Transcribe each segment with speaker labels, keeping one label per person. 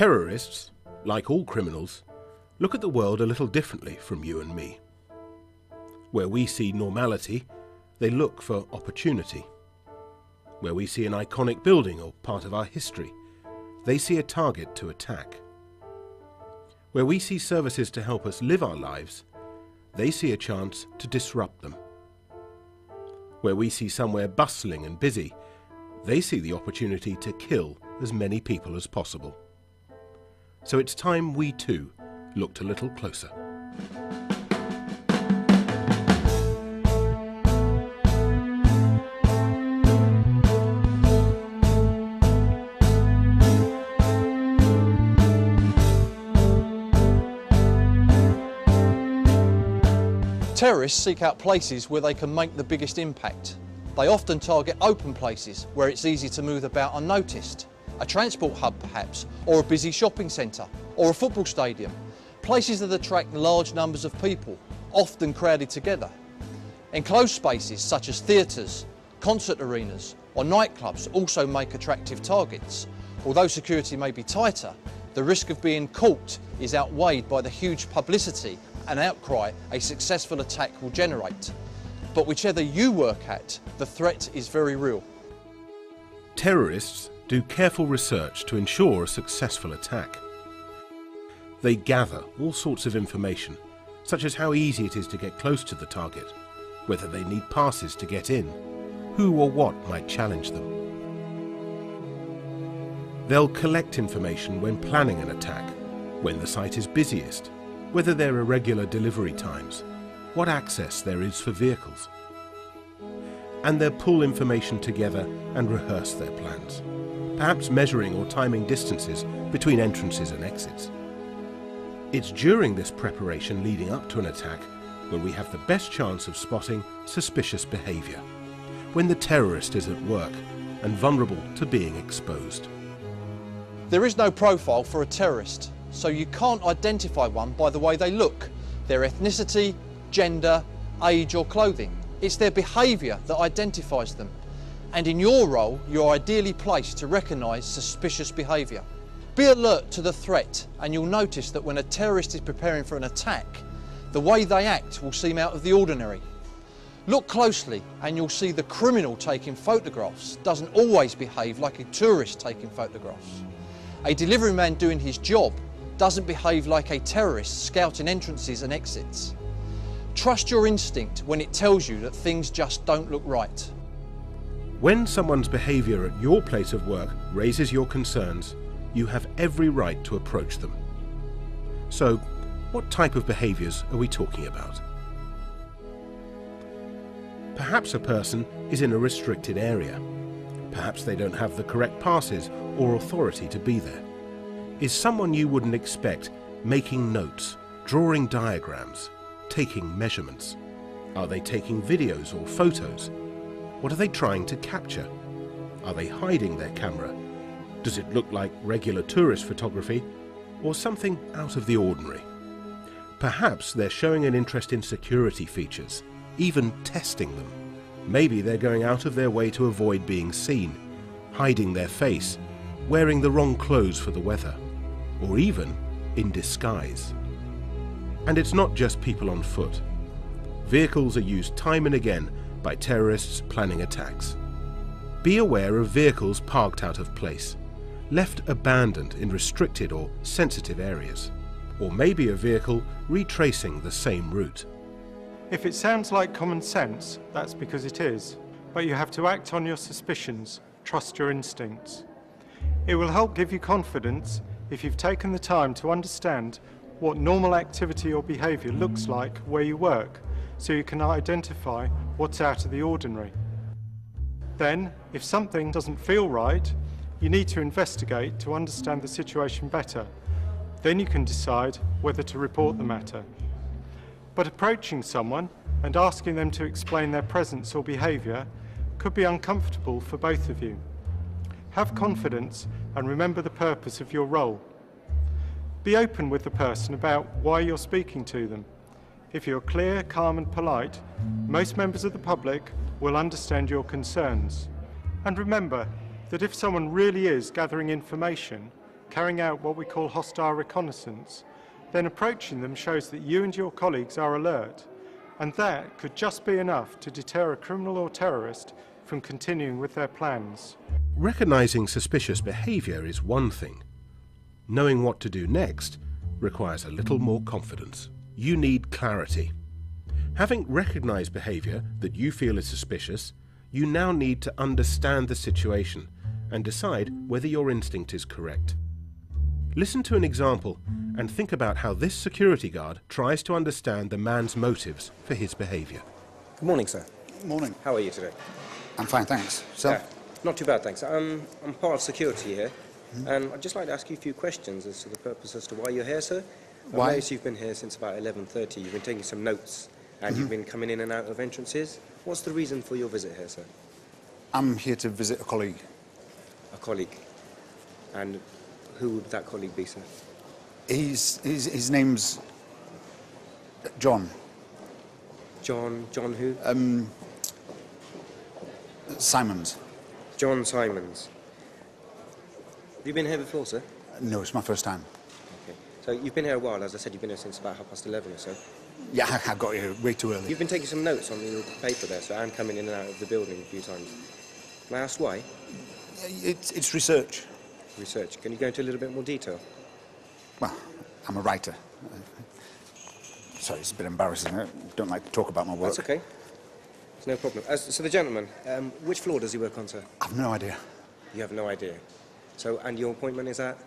Speaker 1: Terrorists, like all criminals, look at the world a little differently from you and me. Where we see normality, they look for opportunity. Where we see an iconic building or part of our history, they see a target to attack. Where we see services to help us live our lives, they see a chance to disrupt them. Where we see somewhere bustling and busy, they see the opportunity to kill as many people as possible. So it's time we too looked a little closer.
Speaker 2: Terrorists seek out places where they can make the biggest impact. They often target open places where it's easy to move about unnoticed. A transport hub perhaps, or a busy shopping centre, or a football stadium. Places that attract large numbers of people, often crowded together. Enclosed spaces such as theatres, concert arenas or nightclubs also make attractive targets. Although security may be tighter, the risk of being caught is outweighed by the huge publicity and outcry a successful attack will generate. But whichever you work at, the threat is very real.
Speaker 1: Terrorists do careful research to ensure a successful attack. They gather all sorts of information, such as how easy it is to get close to the target, whether they need passes to get in, who or what might challenge them. They'll collect information when planning an attack, when the site is busiest, whether there are irregular delivery times, what access there is for vehicles. And they'll pull information together and rehearse their plans, perhaps measuring or timing distances between entrances and exits. It's during this preparation leading up to an attack when we have the best chance of spotting suspicious behaviour, when the terrorist is at work and vulnerable to being exposed.
Speaker 2: There is no profile for a terrorist, so you can't identify one by the way they look, their ethnicity, gender, age or clothing. It's their behaviour that identifies them. And in your role, you're ideally placed to recognise suspicious behaviour. Be alert to the threat, and you'll notice that when a terrorist is preparing for an attack, the way they act will seem out of the ordinary. Look closely and you'll see the criminal taking photographs doesn't always behave like a tourist taking photographs. A delivery man doing his job doesn't behave like a terrorist scouting entrances and exits. Trust your instinct when it tells you that things just don't look right.
Speaker 1: When someone's behaviour at your place of work raises your concerns, you have every right to approach them. So, what type of behaviours are we talking about? Perhaps a person is in a restricted area. Perhaps they don't have the correct passes or authority to be there. Is someone you wouldn't expect making notes, drawing diagrams, taking measurements? Are they taking videos or photos? What are they trying to capture? Are they hiding their camera? Does it look like regular tourist photography or something out of the ordinary? Perhaps they're showing an interest in security features, even testing them. Maybe they're going out of their way to avoid being seen, hiding their face, wearing the wrong clothes for the weather, or even in disguise. And it's not just people on foot. Vehicles are used time and again by terrorists planning attacks. Be aware of vehicles parked out of place, left abandoned in restricted or sensitive areas, or maybe a vehicle retracing the same route.
Speaker 3: If it sounds like common sense, that's because it is. But you have to act on your suspicions, trust your instincts. It will help give you confidence if you've taken the time to understand what normal activity or behaviour looks like where you work, so you can identify what's out of the ordinary. Then, if something doesn't feel right, you need to investigate to understand the situation better. Then you can decide whether to report the matter. But approaching someone and asking them to explain their presence or behaviour could be uncomfortable for both of you. Have confidence and remember the purpose of your role. Be open with the person about why you're speaking to them. If you're clear, calm and polite, most members of the public will understand your concerns. And remember that if someone really is gathering information, carrying out what we call hostile reconnaissance, then approaching them shows that you and your colleagues are alert, and that could just be enough to deter a criminal or terrorist from continuing with their plans.
Speaker 1: Recognizing suspicious behavior is one thing. Knowing what to do next requires a little more confidence. You need clarity. Having recognized behavior that you feel is suspicious, you now need to understand the situation and decide whether your instinct is correct. Listen to an example and think about how this security guard tries to understand the man's motives for his behavior.
Speaker 4: Good morning, sir.
Speaker 5: Morning.
Speaker 4: How are you today?
Speaker 5: I'm fine, thanks. So?
Speaker 4: Yeah, not too bad, thanks. I'm part of security here, and I'd just like to ask you a few questions as to the purpose as to why you're here, sir.
Speaker 5: Why?
Speaker 4: I noticed you've been here since about 11:30. You've been taking some notes, and you've been coming in and out of entrances. What's the reason for your visit here, sir?
Speaker 5: I'm here to visit a colleague.
Speaker 4: A colleague. And who would that colleague be, sir?
Speaker 5: His name's John.
Speaker 4: John who?
Speaker 5: Simons.
Speaker 4: John Simons. Have you been here before, sir?
Speaker 5: No, it's my first time.
Speaker 4: Okay. So you've been here a while, as I said, you've been here since about 11:30 or so.
Speaker 5: Yeah, I got here way too early.
Speaker 4: You've been taking some notes on your paper there, sir, and coming in and out of the building a few times. Can I ask why?
Speaker 5: It's research.
Speaker 4: Research. Can you go into a little bit more detail?
Speaker 5: Well, I'm a writer. Sorry, it's a bit embarrassing. I don't like to talk about my work.
Speaker 4: That's okay. It's no problem. So the gentleman, which floor does he work on, sir?
Speaker 5: I've no idea.
Speaker 4: You have no idea. So, and your appointment is at?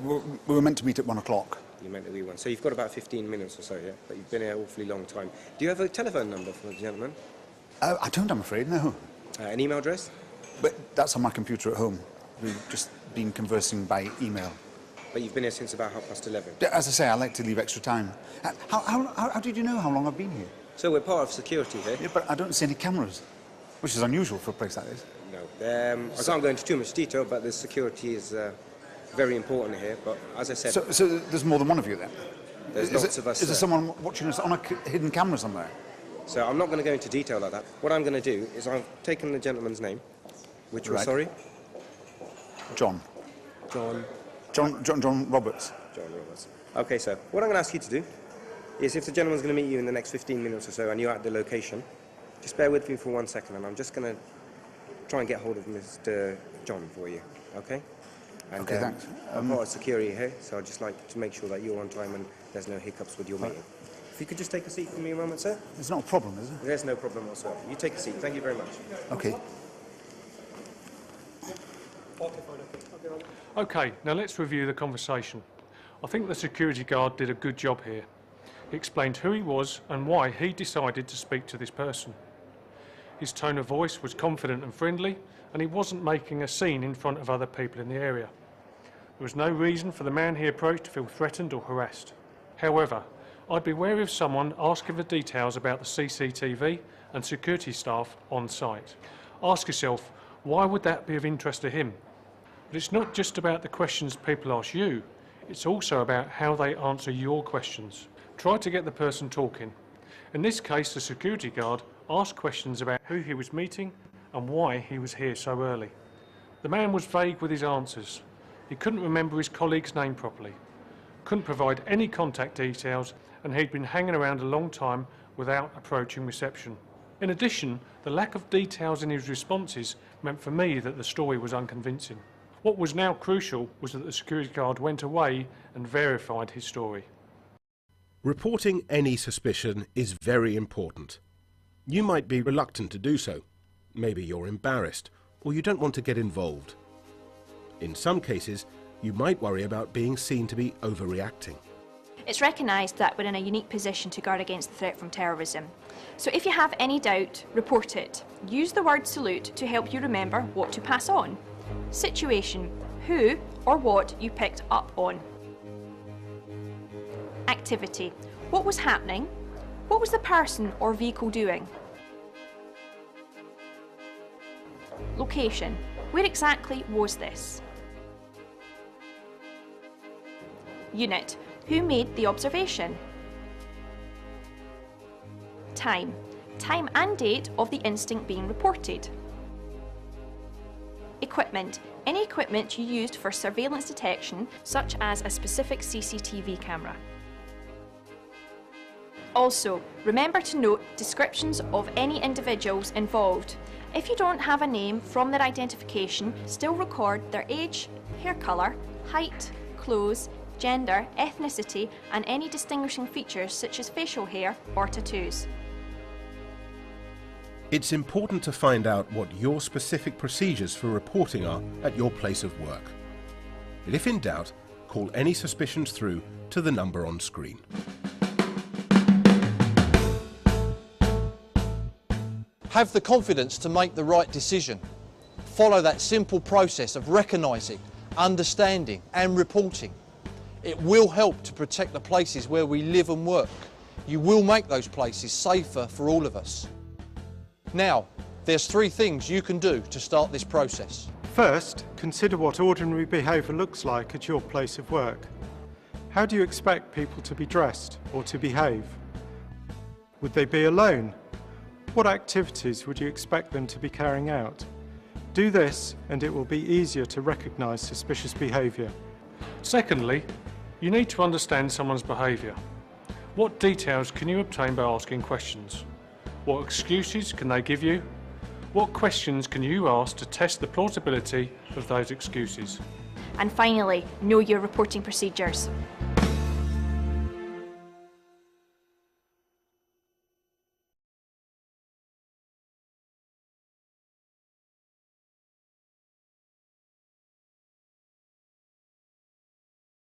Speaker 5: We were meant to meet at 1 o'clock.
Speaker 4: You meant to be one. So you've got about 15 minutes or so, yeah? But you've been here an awfully long time. Do you have a telephone number for the gentleman?
Speaker 5: I don't, I'm afraid, no.
Speaker 4: An email address?
Speaker 5: But that's on my computer at home. We've just been conversing by email.
Speaker 4: But you've been here since about 11:30.
Speaker 5: As I say, I like to leave extra time. How did you know how long I've been here?
Speaker 4: So we're part of security here.
Speaker 5: Yeah, but I don't see any cameras, which is unusual for a place like this.
Speaker 4: No. I can't go into too much detail, but the security is very important here. But as I said...
Speaker 5: So there's more than one of you then?
Speaker 4: There's lots of us.
Speaker 5: Is there someone watching us on a hidden camera somewhere?
Speaker 4: So I'm not going to go into detail like that. What I'm going to do is I've taken the gentleman's name, which was,
Speaker 5: Right.
Speaker 4: sorry?
Speaker 5: John Roberts.
Speaker 4: John Roberts. Okay, sir. What I'm going to ask you to do is if the gentleman's going to meet you in the next 15 minutes or so and you're at the location, just bear with me for 1 second and I'm just going to try and get hold of Mr. John for you, okay? And,
Speaker 5: Okay, thanks.
Speaker 4: I'm part of security here, so I'd just like to make sure that you're on time and there's no hiccups with your meeting. If you could just take a seat for me a moment, sir.
Speaker 5: There's not a problem, is there?
Speaker 4: There's no problem whatsoever. You take a seat. Thank you very much.
Speaker 5: Okay.
Speaker 6: Okay, now let's review the conversation. I think the security guard did a good job here. He explained who he was and why he decided to speak to this person. His tone of voice was confident and friendly, and he wasn't making a scene in front of other people in the area. There was no reason for the man he approached to feel threatened or harassed. However, I'd be wary of someone asking for details about the CCTV and security staff on site. Ask yourself, why would that be of interest to him? But it's not just about the questions people ask you, it's also about how they answer your questions. Try to get the person talking. In this case, the security guard asked questions about who he was meeting and why he was here so early. The man was vague with his answers. He couldn't remember his colleague's name properly, couldn't provide any contact details, and he'd been hanging around a long time without approaching reception. In addition, the lack of details in his responses meant for me that the story was unconvincing. What was now crucial was that the security guard went away and verified his story.
Speaker 1: Reporting any suspicion is very important. You might be reluctant to do so. Maybe you're embarrassed, or you don't want to get involved. In some cases, you might worry about being seen to be overreacting.
Speaker 7: It's recognised that we're in a unique position to guard against the threat from terrorism. So if you have any doubt, report it. Use the word salute to help you remember what to pass on. Situation, who or what you picked up on. Activity, what was happening? What was the person or vehicle doing? Location, where exactly was this? Unit, who made the observation? Time, time and date of the instinct being reported. Equipment. Any equipment you used for surveillance detection, such as a specific CCTV camera. Also, remember to note descriptions of any individuals involved. If you don't have a name from their identification, still record their age, hair colour, height, clothes, gender, ethnicity and any distinguishing features such as facial hair or tattoos.
Speaker 1: It's important to find out what your specific procedures for reporting are at your place of work. And if in doubt, call any suspicions through to the number on screen.
Speaker 2: Have the confidence to make the right decision. Follow that simple process of recognising, understanding and reporting. It will help to protect the places where we live and work. You will make those places safer for all of us. Now, there's 3 things you can do to start this process.
Speaker 3: First, consider what ordinary behaviour looks like at your place of work. How do you expect people to be dressed or to behave? Would they be alone? What activities would you expect them to be carrying out? Do this and it will be easier to recognise suspicious behaviour.
Speaker 6: Secondly, you need to understand someone's behaviour. What details can you obtain by asking questions? What excuses can they give you? What questions can you ask to test the plausibility of those excuses?
Speaker 7: And finally, know your reporting procedures.